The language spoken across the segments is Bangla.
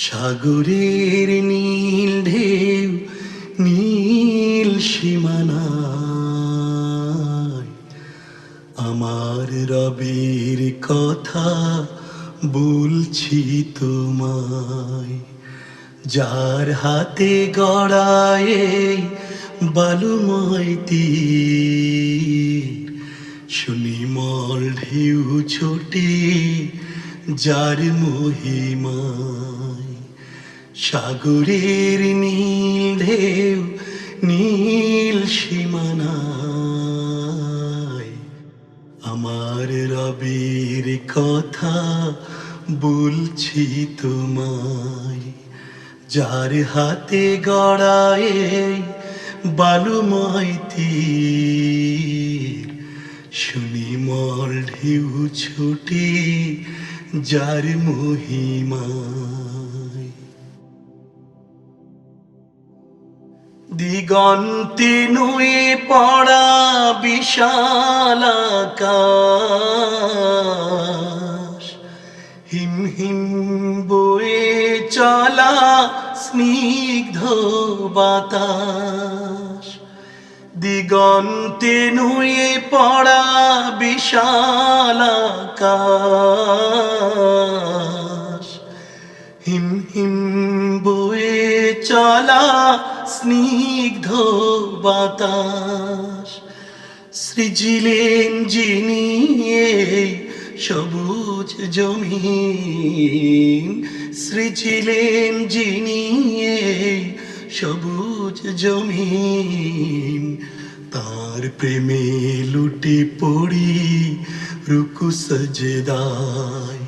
সাগরের নীল ঢেউ নীল সীমানায় আমার রবের কথা বলছি তোমায়। যার হাতে গড়ায় বালুময় তীর, সুনির্মল ঢেউ ছোটে যার মহিমায়। সাগরের নীল ঢেউ নীল সীমানায় আমার রবের কথা বলছি তোমায়। যার হাতে গড়ায় বালুময় তীর, সুনির্মল ঢেউ ছোটে যার মহিমায়। দিগন্তে নুয়ে পড়া বিশাল আকাশ, হিম হিম বয়ে চলা স্নিগ্ধ বাতাস। দিগন্তে নুয়ে পড়া বিশাল আকাশ, হিম হিম বয়ে চলা স্নিগ্ধ বাতাস। সৃজিলেন যিনি এই সবুজ জমিন, সৃজিলেন যিনি এই সবুজ জমিন। তার প্রেমে লুটে পড়ি রুকু সজদায়।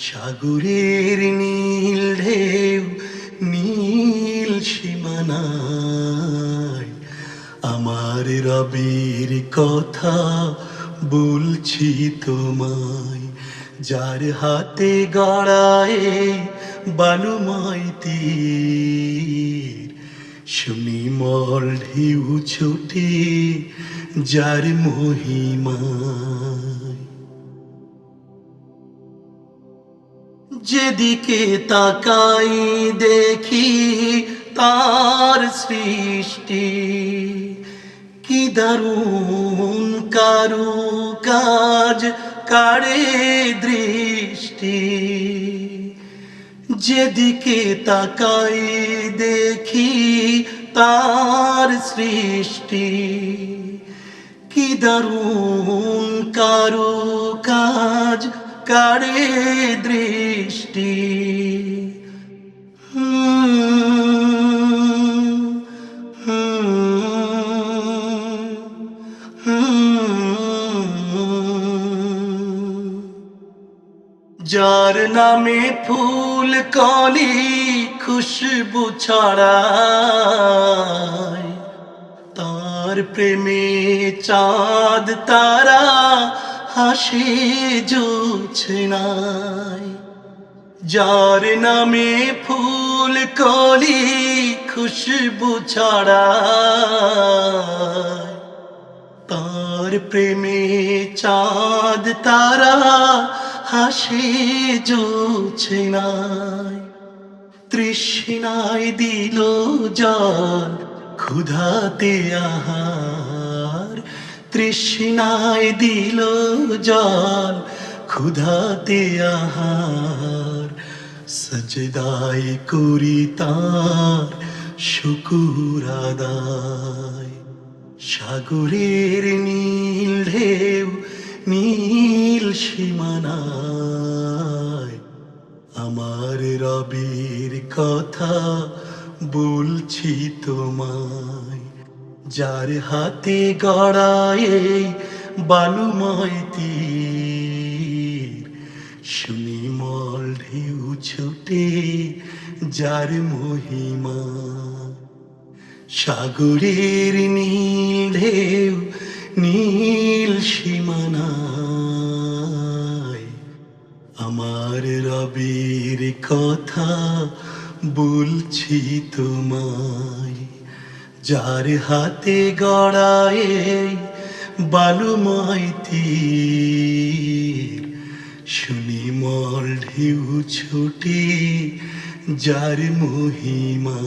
সাগরের নীল ঢেউ নীল সীমানায় আমার রবের কথা বলছি তোমায়। যার হাতে গড়ায় বালুময় তীর, সুনির্মল ঢেউ ছোটে যার মহিমায়। যেদিকে তাকাই দেখি তার সৃষ্টি, কি দারুণ কারুকাজ কাড়ে দৃষ্টি। যেদিকে তাকাই দেখি তার সৃষ্টি, কি দারুণ কারুকাজ কাড়ে দৃষ্টি। যার নামে ফুল কলি খুশবু ছড়ায়, তার প্রেমে চাঁদ তারা হাসে জোছনায়। যার নামে ফুল কলি খুশবু ছড়ায়, তার প্রেমে চাঁদ তারা হাসে জোছনায়। তৃষ্ণায় দিল জল ক্ষুধাতে আহার, তৃষ্ণায় দিল জল ক্ষুধাতে আহার। সজদায় করি তার শুকুর আদায়। সাগরের নীল ঢেউ নীল সীমানায় আমার রবের কথা বলছি তোমায়। যার হাতে গড়ায় বালুময় তীর, সুনির্মল ছুটে যার মহিমা সাগরের নীল ঢেউ নীল সীমানায় আমার রবির কথা বলছি তোমায় যার হাতে গড়ায় বালুময় তীর সুনির্মল ঢেউ ছুটে যার মহিমা